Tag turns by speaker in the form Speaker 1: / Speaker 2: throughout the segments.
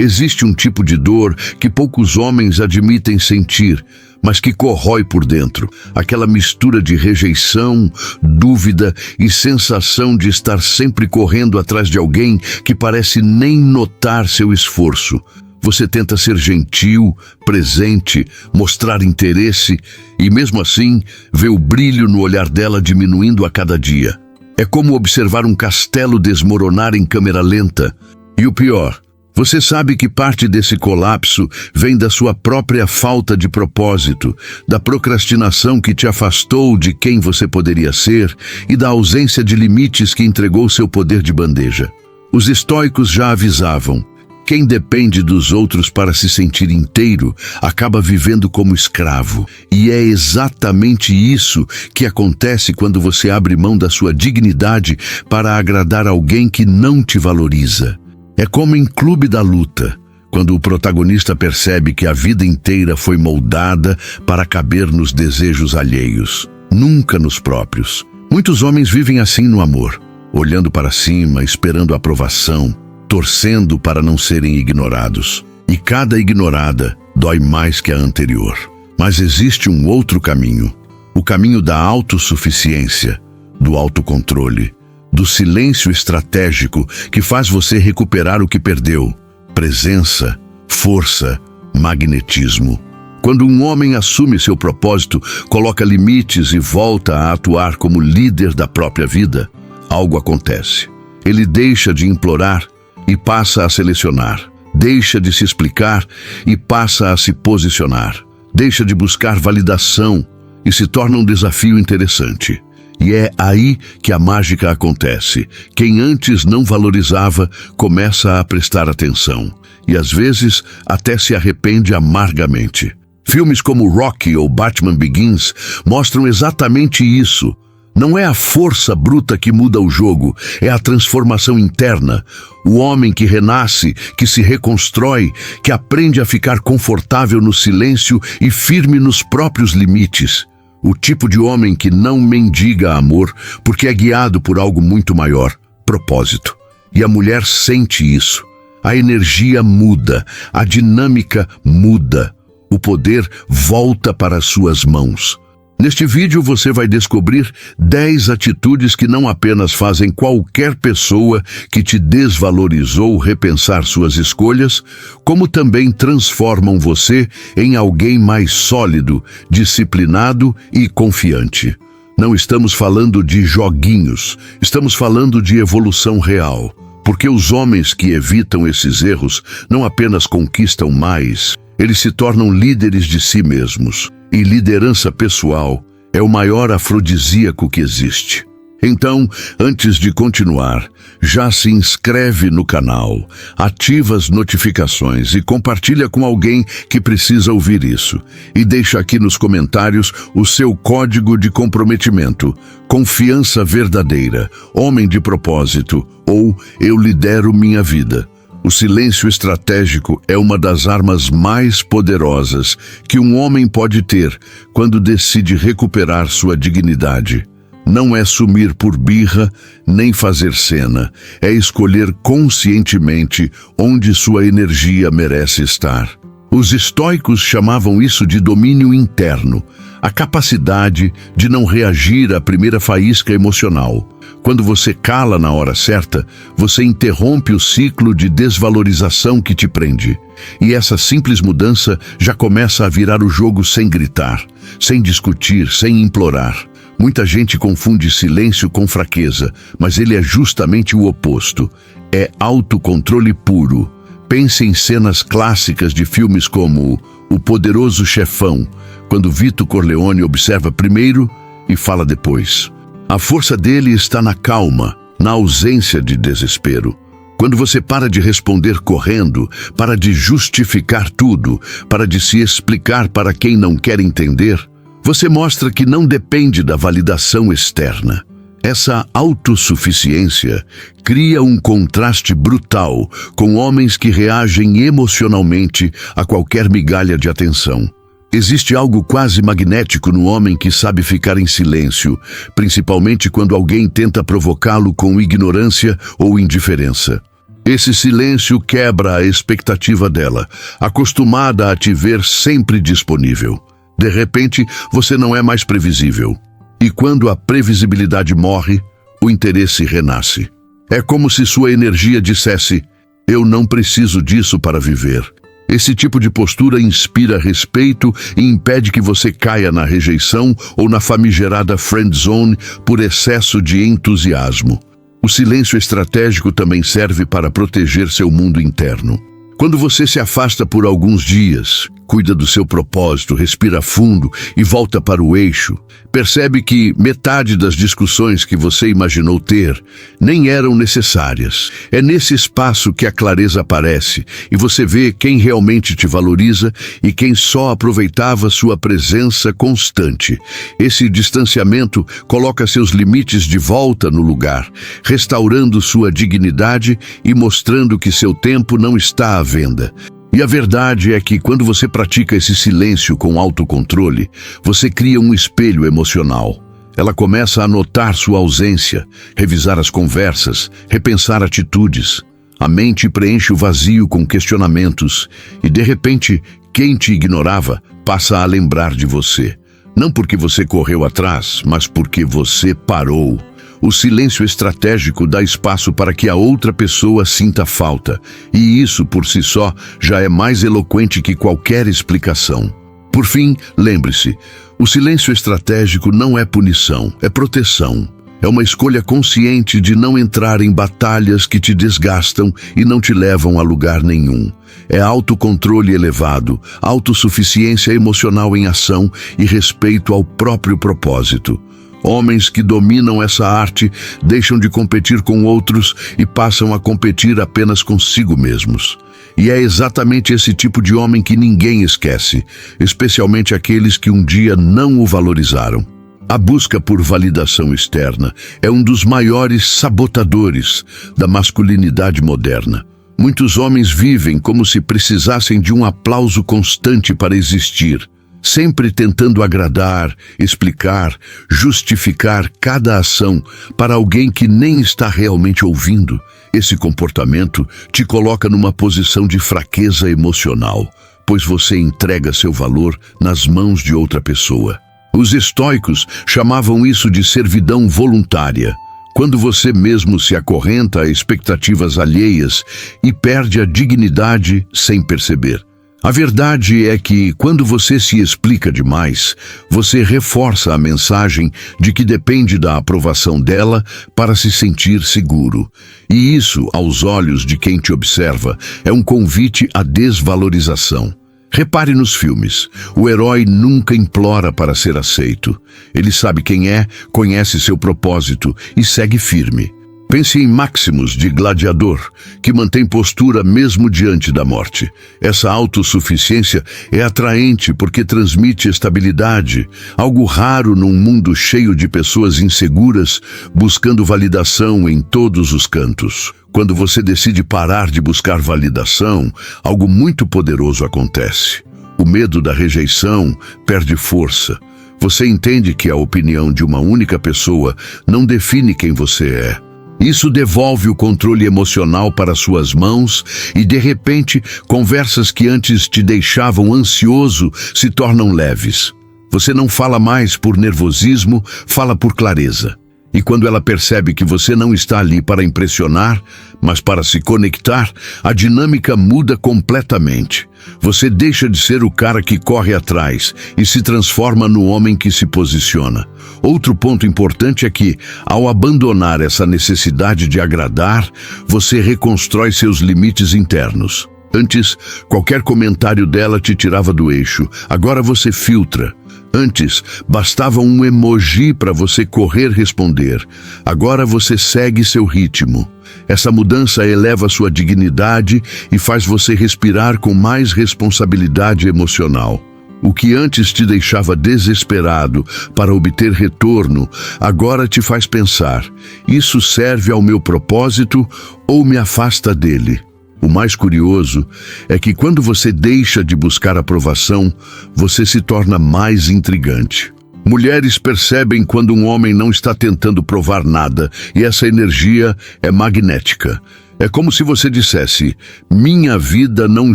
Speaker 1: Existe um tipo de dor que poucos homens admitem sentir, mas que corrói por dentro. Aquela mistura de rejeição, dúvida e sensação de estar sempre correndo atrás de alguém que parece nem notar seu esforço. Você tenta ser gentil, presente, mostrar interesse e, mesmo assim, vê o brilho no olhar dela diminuindo a cada dia. É como observar um castelo desmoronar em câmera lenta. E o pior, você sabe que parte desse colapso vem da sua própria falta de propósito, da procrastinação que te afastou de quem você poderia ser e da ausência de limites que entregou seu poder de bandeja. Os estoicos já avisavam: quem depende dos outros para se sentir inteiro acaba vivendo como escravo. E é exatamente isso que acontece quando você abre mão da sua dignidade para agradar alguém que não te valoriza. É como em Clube da Luta, quando o protagonista percebe que a vida inteira foi moldada para caber nos desejos alheios, nunca nos próprios. Muitos homens vivem assim no amor, olhando para cima, esperando aprovação, torcendo para não serem ignorados. E cada ignorada dói mais que a anterior. Mas existe um outro caminho, o caminho da autossuficiência, do autocontrole, do silêncio estratégico que faz você recuperar o que perdeu: presença, força, magnetismo. Quando um homem assume seu propósito, coloca limites e volta a atuar como líder da própria vida, algo acontece. Ele deixa de implorar e passa a selecionar. Deixa de se explicar e passa a se posicionar. Deixa de buscar validação e se torna um desafio interessante. E é aí que a mágica acontece. Quem antes não valorizava começa a prestar atenção. E às vezes até se arrepende amargamente. Filmes como Rocky ou Batman Begins mostram exatamente isso. Não é a força bruta que muda o jogo, é a transformação interna. O homem que renasce, que se reconstrói, que aprende a ficar confortável no silêncio e firme nos próprios limites. O tipo de homem que não mendiga amor, porque é guiado por algo muito maior: propósito. E a mulher sente isso. A energia muda, a dinâmica muda. O poder volta para as suas mãos. Neste vídeo você vai descobrir 10 atitudes que não apenas fazem qualquer pessoa que te desvalorizou repensar suas escolhas, como também transformam você em alguém mais sólido, disciplinado e confiante. Não estamos falando de joguinhos, estamos falando de evolução real. Porque os homens que evitam esses erros não apenas conquistam mais, eles se tornam líderes de si mesmos. E liderança pessoal é o maior afrodisíaco que existe. Então, antes de continuar, já se inscreve no canal, ativa as notificações e compartilha com alguém que precisa ouvir isso. E deixa aqui nos comentários o seu código de comprometimento: confiança verdadeira, homem de propósito ou eu lidero minha vida. O silêncio estratégico é uma das armas mais poderosas que um homem pode ter quando decide recuperar sua dignidade. Não é sumir por birra, nem fazer cena. É escolher conscientemente onde sua energia merece estar. Os estoicos chamavam isso de domínio interno, a capacidade de não reagir à primeira faísca emocional. Quando você cala na hora certa, você interrompe o ciclo de desvalorização que te prende. E essa simples mudança já começa a virar o jogo sem gritar, sem discutir, sem implorar. Muita gente confunde silêncio com fraqueza, mas ele é justamente o oposto. É autocontrole puro. Pense em cenas clássicas de filmes como O Poderoso Chefão, quando Vito Corleone observa primeiro e fala depois. A força dele está na calma, na ausência de desespero. Quando você para de responder correndo, para de justificar tudo, para de se explicar para quem não quer entender, você mostra que não depende da validação externa. Essa autossuficiência cria um contraste brutal com homens que reagem emocionalmente a qualquer migalha de atenção. Existe algo quase magnético no homem que sabe ficar em silêncio, principalmente quando alguém tenta provocá-lo com ignorância ou indiferença. Esse silêncio quebra a expectativa dela, acostumada a te ver sempre disponível. De repente, você não é mais previsível. E quando a previsibilidade morre, o interesse renasce. É como se sua energia dissesse: eu não preciso disso para viver. Esse tipo de postura inspira respeito e impede que você caia na rejeição ou na famigerada friend zone por excesso de entusiasmo. O silêncio estratégico também serve para proteger seu mundo interno. Quando você se afasta por alguns dias, cuida do seu propósito, respira fundo e volta para o eixo, percebe que metade das discussões que você imaginou ter nem eram necessárias. É nesse espaço que a clareza aparece e você vê quem realmente te valoriza e quem só aproveitava sua presença constante. Esse distanciamento coloca seus limites de volta no lugar, restaurando sua dignidade e mostrando que seu tempo não está à venda. E a verdade é que quando você pratica esse silêncio com autocontrole, você cria um espelho emocional. Ela começa a notar sua ausência, revisar as conversas, repensar atitudes. A mente preenche o vazio com questionamentos e, de repente, quem te ignorava passa a lembrar de você. Não porque você correu atrás, mas porque você parou. O silêncio estratégico dá espaço para que a outra pessoa sinta falta, e isso por si só já é mais eloquente que qualquer explicação. Por fim, lembre-se, o silêncio estratégico não é punição, é proteção. É uma escolha consciente de não entrar em batalhas que te desgastam e não te levam a lugar nenhum. É autocontrole elevado, autossuficiência emocional em ação e respeito ao próprio propósito. Homens que dominam essa arte deixam de competir com outros e passam a competir apenas consigo mesmos. E é exatamente esse tipo de homem que ninguém esquece, especialmente aqueles que um dia não o valorizaram. A busca por validação externa é um dos maiores sabotadores da masculinidade moderna. Muitos homens vivem como se precisassem de um aplauso constante para existir, sempre tentando agradar, explicar, justificar cada ação para alguém que nem está realmente ouvindo. Esse comportamento te coloca numa posição de fraqueza emocional, pois você entrega seu valor nas mãos de outra pessoa. Os estoicos chamavam isso de servidão voluntária, quando você mesmo se acorrenta a expectativas alheias e perde a dignidade sem perceber. A verdade é que, quando você se explica demais, você reforça a mensagem de que depende da aprovação dela para se sentir seguro. E isso, aos olhos de quem te observa, é um convite à desvalorização. Repare nos filmes. O herói nunca implora para ser aceito. Ele sabe quem é, conhece seu propósito e segue firme. Pense em Maximus, de Gladiador, que mantém postura mesmo diante da morte. Essa autossuficiência é atraente porque transmite estabilidade, algo raro num mundo cheio de pessoas inseguras, buscando validação em todos os cantos. Quando você decide parar de buscar validação, algo muito poderoso acontece. O medo da rejeição perde força. Você entende que a opinião de uma única pessoa não define quem você é. Isso devolve o controle emocional para suas mãos e, de repente, conversas que antes te deixavam ansioso se tornam leves. Você não fala mais por nervosismo, fala por clareza. E quando ela percebe que você não está ali para impressionar, mas para se conectar, a dinâmica muda completamente. Você deixa de ser o cara que corre atrás e se transforma no homem que se posiciona. Outro ponto importante é que, ao abandonar essa necessidade de agradar, você reconstrói seus limites internos. Antes, qualquer comentário dela te tirava do eixo. Agora você filtra. Antes, bastava um emoji para você correr responder. Agora você segue seu ritmo. Essa mudança eleva sua dignidade e faz você respirar com mais responsabilidade emocional. O que antes te deixava desesperado para obter retorno, agora te faz pensar: isso serve ao meu propósito ou me afasta dele? O mais curioso é que quando você deixa de buscar aprovação, você se torna mais intrigante. Mulheres percebem quando um homem não está tentando provar nada, e essa energia é magnética. É como se você dissesse: minha vida não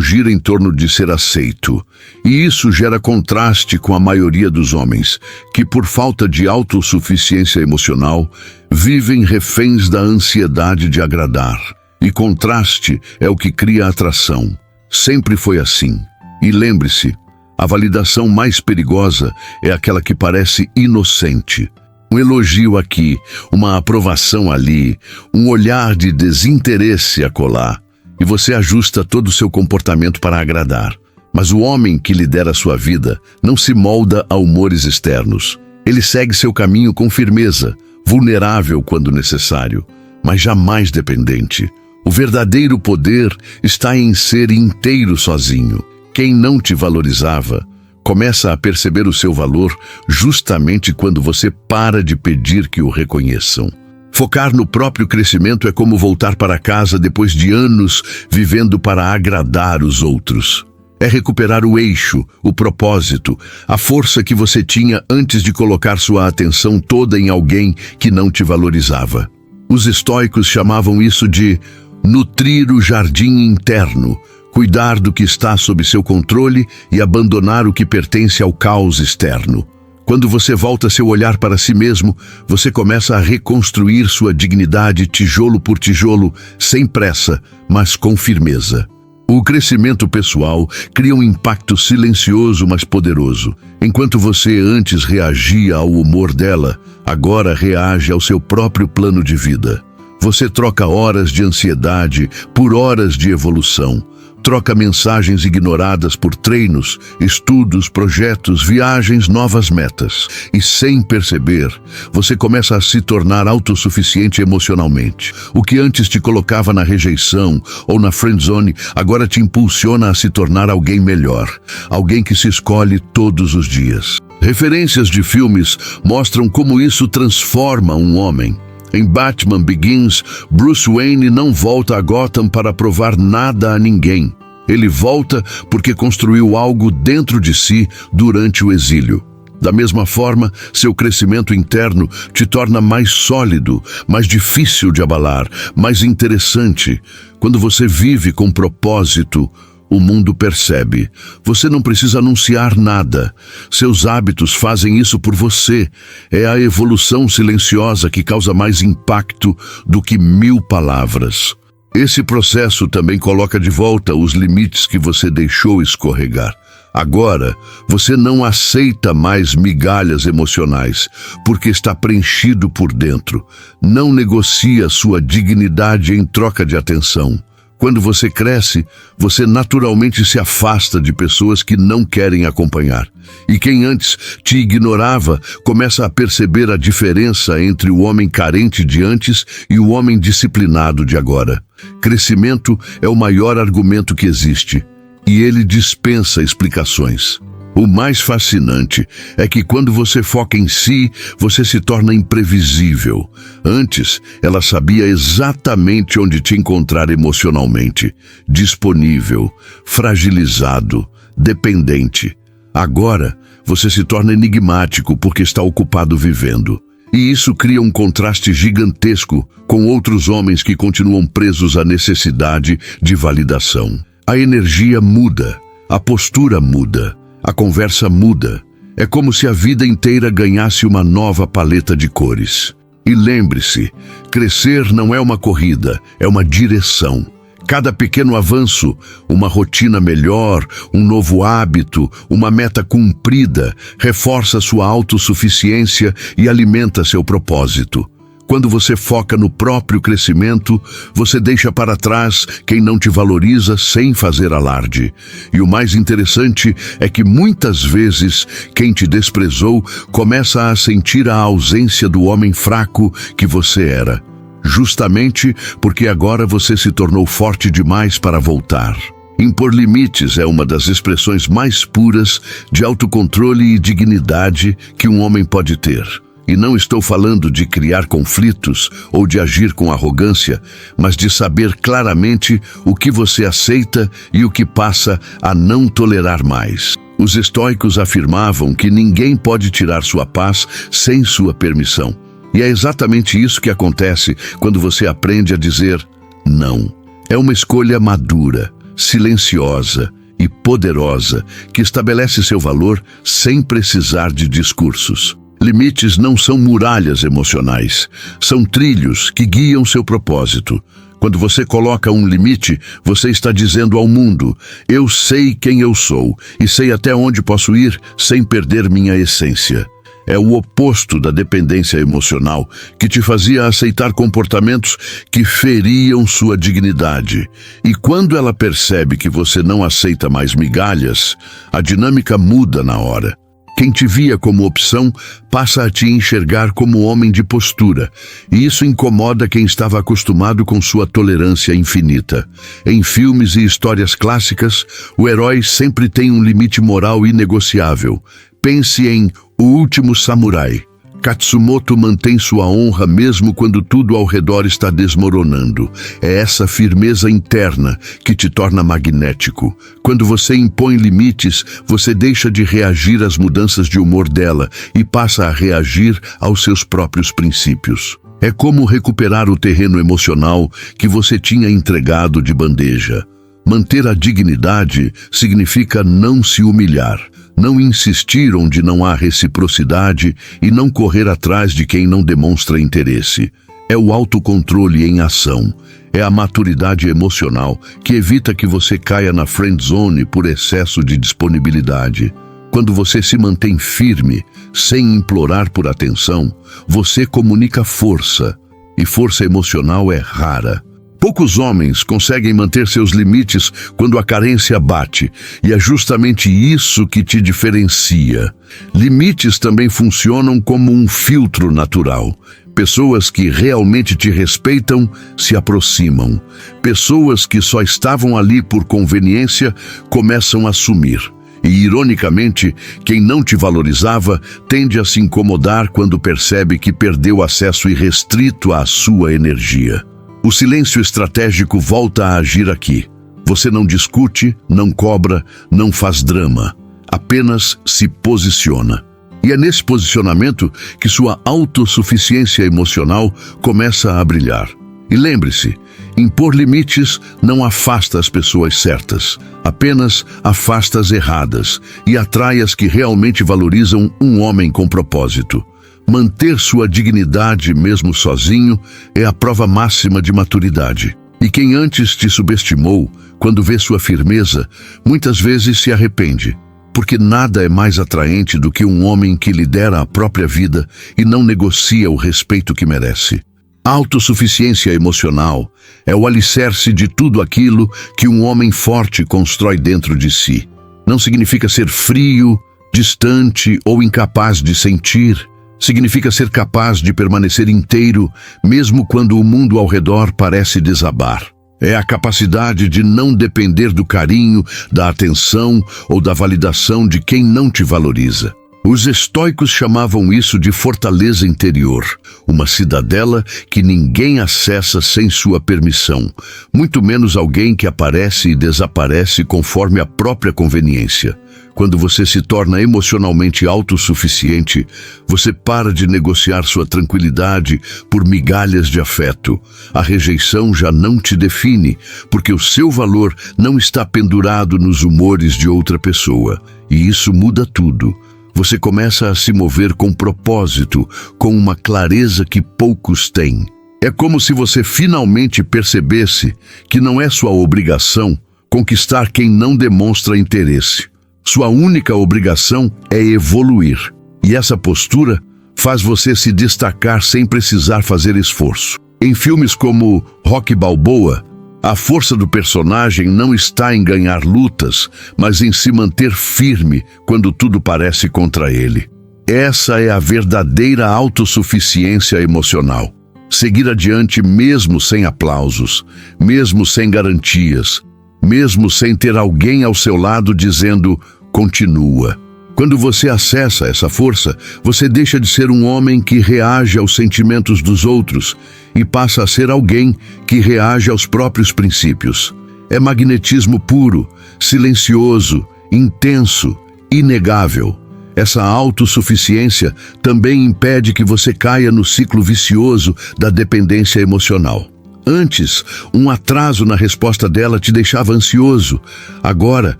Speaker 1: gira em torno de ser aceito. E isso gera contraste com a maioria dos homens, que por falta de autossuficiência emocional, vivem reféns da ansiedade de agradar. E contraste é o que cria atração. Sempre foi assim. E lembre-se, a validação mais perigosa é aquela que parece inocente. Um elogio aqui, uma aprovação ali, um olhar de desinteresse acolá, e você ajusta todo o seu comportamento para agradar. Mas o homem que lidera sua vida não se molda a humores externos. Ele segue seu caminho com firmeza, vulnerável quando necessário, mas jamais dependente. O verdadeiro poder está em ser inteiro sozinho. Quem não te valorizava começa a perceber o seu valor justamente quando você para de pedir que o reconheçam. Focar no próprio crescimento é como voltar para casa depois de anos vivendo para agradar os outros. É recuperar o eixo, o propósito, a força que você tinha antes de colocar sua atenção toda em alguém que não te valorizava. Os estoicos chamavam isso de nutrir o jardim interno, cuidar do que está sob seu controle e abandonar o que pertence ao caos externo. Quando você volta seu olhar para si mesmo, você começa a reconstruir sua dignidade tijolo por tijolo, sem pressa, mas com firmeza. O crescimento pessoal cria um impacto silencioso, mas poderoso. Enquanto você antes reagia ao humor dela, agora reage ao seu próprio plano de vida. Você troca horas de ansiedade por horas de evolução. Troca mensagens ignoradas por treinos, estudos, projetos, viagens, novas metas. E sem perceber, você começa a se tornar autossuficiente emocionalmente. O que antes te colocava na rejeição ou na friendzone, agora te impulsiona a se tornar alguém melhor. Alguém que se escolhe todos os dias. Referências de filmes mostram como isso transforma um homem. Em Batman Begins, Bruce Wayne não volta a Gotham para provar nada a ninguém. Ele volta porque construiu algo dentro de si durante o exílio. Da mesma forma, seu crescimento interno te torna mais sólido, mais difícil de abalar, mais interessante. Quando você vive com propósito, o mundo percebe. Você não precisa anunciar nada. Seus hábitos fazem isso por você. É a evolução silenciosa que causa mais impacto do que 1000 palavras. Esse processo também coloca de volta os limites que você deixou escorregar. Agora, você não aceita mais migalhas emocionais, porque está preenchido por dentro. Não negocia sua dignidade em troca de atenção. Quando você cresce, você naturalmente se afasta de pessoas que não querem acompanhar. E quem antes te ignorava começa a perceber a diferença entre o homem carente de antes e o homem disciplinado de agora. Crescimento é o maior argumento que existe, e ele dispensa explicações. O mais fascinante é que quando você foca em si, você se torna imprevisível. Antes, ela sabia exatamente onde te encontrar emocionalmente, disponível, fragilizado, dependente. Agora, você se torna enigmático porque está ocupado vivendo. E isso cria um contraste gigantesco com outros homens que continuam presos à necessidade de validação. A energia muda, a postura muda. A conversa muda. É como se a vida inteira ganhasse uma nova paleta de cores. E lembre-se, crescer não é uma corrida, é uma direção. Cada pequeno avanço, uma rotina melhor, um novo hábito, uma meta cumprida, reforça sua autossuficiência e alimenta seu propósito. Quando você foca no próprio crescimento, você deixa para trás quem não te valoriza sem fazer alarde. E o mais interessante é que muitas vezes quem te desprezou começa a sentir a ausência do homem fraco que você era. Justamente porque agora você se tornou forte demais para voltar. Impor limites é uma das expressões mais puras de autocontrole e dignidade que um homem pode ter. E não estou falando de criar conflitos ou de agir com arrogância, mas de saber claramente o que você aceita e o que passa a não tolerar mais. Os estoicos afirmavam que ninguém pode tirar sua paz sem sua permissão. E é exatamente isso que acontece quando você aprende a dizer Não. É uma escolha madura, silenciosa e poderosa que estabelece seu valor sem precisar de discursos. Limites não são muralhas emocionais, são trilhos que guiam seu propósito. Quando você coloca um limite, você está dizendo ao mundo: eu sei quem eu sou e sei até onde posso ir sem perder minha essência. É o oposto da dependência emocional que te fazia aceitar comportamentos que feriam sua dignidade. E quando ela percebe que você não aceita mais migalhas, a dinâmica muda na hora. Quem te via como opção passa a te enxergar como homem de postura, e isso incomoda quem estava acostumado com sua tolerância infinita. Em filmes e histórias clássicas, o herói sempre tem um limite moral inegociável. Pense em O Último Samurai. Katsumoto mantém sua honra mesmo quando tudo ao redor está desmoronando. É essa firmeza interna que te torna magnético. Quando você impõe limites, você deixa de reagir às mudanças de humor dela e passa a reagir aos seus próprios princípios. É como recuperar o terreno emocional que você tinha entregado de bandeja. Manter a dignidade significa não se humilhar, não insistir onde não há reciprocidade e não correr atrás de quem não demonstra interesse. É o autocontrole em ação. É a maturidade emocional que evita que você caia na friend zone por excesso de disponibilidade. Quando você se mantém firme, sem implorar por atenção, você comunica força, e força emocional é rara. Poucos homens conseguem manter seus limites quando a carência bate, e é justamente isso que te diferencia. Limites também funcionam como um filtro natural. Pessoas que realmente te respeitam se aproximam. Pessoas que só estavam ali por conveniência começam a sumir. E, ironicamente, quem não te valorizava tende a se incomodar quando percebe que perdeu acesso irrestrito à sua energia. O silêncio estratégico volta a agir aqui. Você não discute, não cobra, não faz drama. Apenas se posiciona. E é nesse posicionamento que sua autossuficiência emocional começa a brilhar. E lembre-se, impor limites não afasta as pessoas certas, apenas afasta as erradas e atrai as que realmente valorizam um homem com propósito. Manter sua dignidade mesmo sozinho é a prova máxima de maturidade. E quem antes te subestimou, quando vê sua firmeza, muitas vezes se arrepende, porque nada é mais atraente do que um homem que lidera a própria vida e não negocia o respeito que merece. A autossuficiência emocional é o alicerce de tudo aquilo que um homem forte constrói dentro de si. Não significa ser frio, distante ou incapaz de sentir. Significa ser capaz de permanecer inteiro, mesmo quando o mundo ao redor parece desabar. É a capacidade de não depender do carinho, da atenção ou da validação de quem não te valoriza. Os estoicos chamavam isso de fortaleza interior, uma cidadela que ninguém acessa sem sua permissão, muito menos alguém que aparece e desaparece conforme a própria conveniência. Quando você se torna emocionalmente autossuficiente, você para de negociar sua tranquilidade por migalhas de afeto. A rejeição já não te define, porque o seu valor não está pendurado nos humores de outra pessoa. E isso muda tudo. Você começa a se mover com propósito, com uma clareza que poucos têm. É como se você finalmente percebesse que não é sua obrigação conquistar quem não demonstra interesse. Sua única obrigação é evoluir. E essa postura faz você se destacar sem precisar fazer esforço. Em filmes como Rocky Balboa, a força do personagem não está em ganhar lutas, mas em se manter firme quando tudo parece contra ele. Essa é a verdadeira autossuficiência emocional. Seguir adiante mesmo sem aplausos, mesmo sem garantias, mesmo sem ter alguém ao seu lado dizendo continua. Quando você acessa essa força, você deixa de ser um homem que reage aos sentimentos dos outros e passa a ser alguém que reage aos próprios princípios. É magnetismo puro, silencioso, intenso, inegável. Essa autossuficiência também impede que você caia no ciclo vicioso da dependência emocional. Antes, um atraso na resposta dela te deixava ansioso. Agora,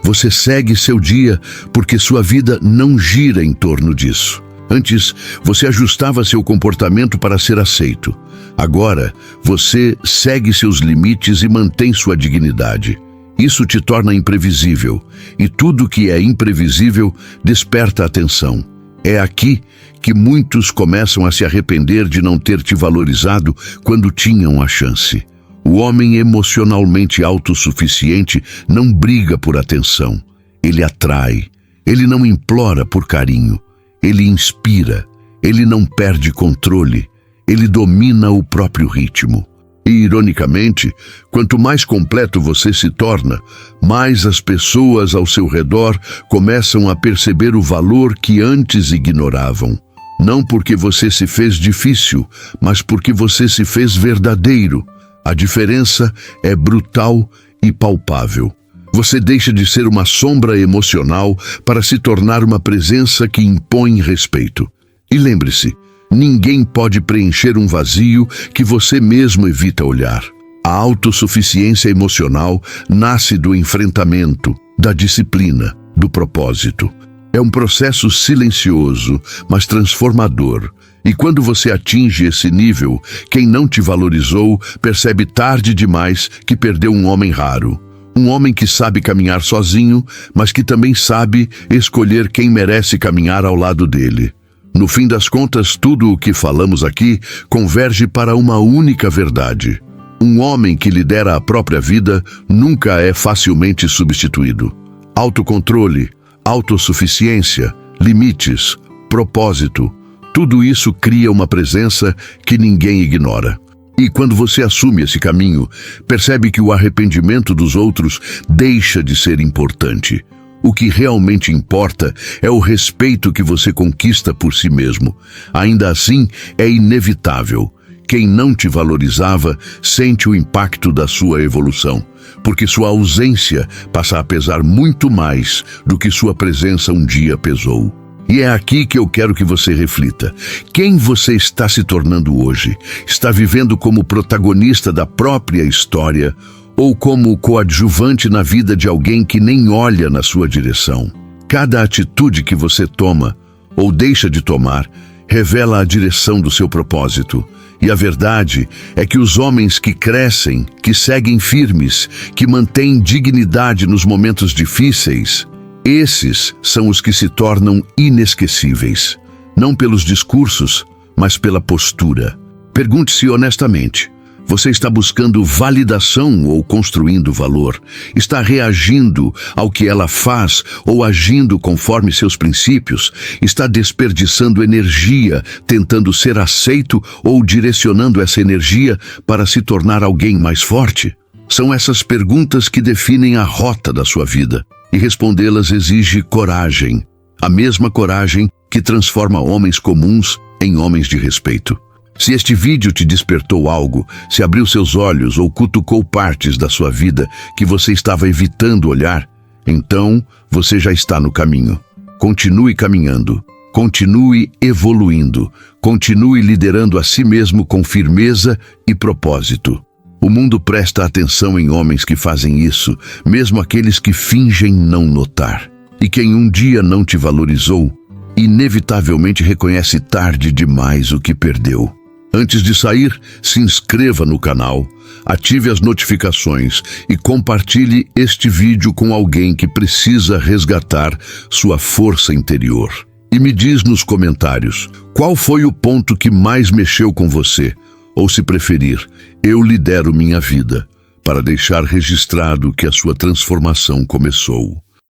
Speaker 1: você segue seu dia porque sua vida não gira em torno disso. Antes, você ajustava seu comportamento para ser aceito. Agora, você segue seus limites e mantém sua dignidade. Isso te torna imprevisível, e tudo que é imprevisível desperta atenção. É aqui que muitos começam a se arrepender de não ter te valorizado quando tinham a chance. O homem emocionalmente autossuficiente não briga por atenção. Ele atrai. Ele não implora por carinho. Ele inspira. Ele não perde controle. Ele domina o próprio ritmo. E, ironicamente, quanto mais completo você se torna, mais as pessoas ao seu redor começam a perceber o valor que antes ignoravam. Não porque você se fez difícil, mas porque você se fez verdadeiro. A diferença é brutal e palpável. Você deixa de ser uma sombra emocional para se tornar uma presença que impõe respeito. E lembre-se, ninguém pode preencher um vazio que você mesmo evita olhar. A autossuficiência emocional nasce do enfrentamento, da disciplina, do propósito. É um processo silencioso, mas transformador. E quando você atinge esse nível, quem não te valorizou percebe tarde demais que perdeu um homem raro. Um homem que sabe caminhar sozinho, mas que também sabe escolher quem merece caminhar ao lado dele. No fim das contas, tudo o que falamos aqui converge para uma única verdade. Um homem que lidera a própria vida nunca é facilmente substituído. Autocontrole, autossuficiência, limites, propósito, tudo isso cria uma presença que ninguém ignora. E quando você assume esse caminho, percebe que o arrependimento dos outros deixa de ser importante. O que realmente importa é o respeito que você conquista por si mesmo. Ainda assim, é inevitável. Quem não te valorizava sente o impacto da sua evolução, porque sua ausência passa a pesar muito mais do que sua presença um dia pesou. E é aqui que eu quero que você reflita. Quem você está se tornando hoje? Está vivendo como protagonista da própria história ou como coadjuvante na vida de alguém que nem olha na sua direção? Cada atitude que você toma ou deixa de tomar revela a direção do seu propósito. E a verdade é que os homens que crescem, que seguem firmes, que mantêm dignidade nos momentos difíceis, esses são os que se tornam inesquecíveis. Não pelos discursos, mas pela postura. Pergunte-se honestamente. Você está buscando validação ou construindo valor? Está reagindo ao que ela faz ou agindo conforme seus princípios? Está desperdiçando energia, tentando ser aceito ou direcionando essa energia para se tornar alguém mais forte? São essas perguntas que definem a rota da sua vida. E respondê-las exige coragem. A mesma coragem que transforma homens comuns em homens de respeito. Se este vídeo te despertou algo, se abriu seus olhos ou cutucou partes da sua vida que você estava evitando olhar, então você já está no caminho. Continue caminhando, continue evoluindo, continue liderando a si mesmo com firmeza e propósito. O mundo presta atenção em homens que fazem isso, mesmo aqueles que fingem não notar. E quem um dia não te valorizou, inevitavelmente reconhece tarde demais o que perdeu. Antes de sair, se inscreva no canal, ative as notificações e compartilhe este vídeo com alguém que precisa resgatar sua força interior. E me diz nos comentários, qual foi o ponto que mais mexeu com você? Ou, se preferir, eu lidero minha vida, para deixar registrado que a sua transformação começou.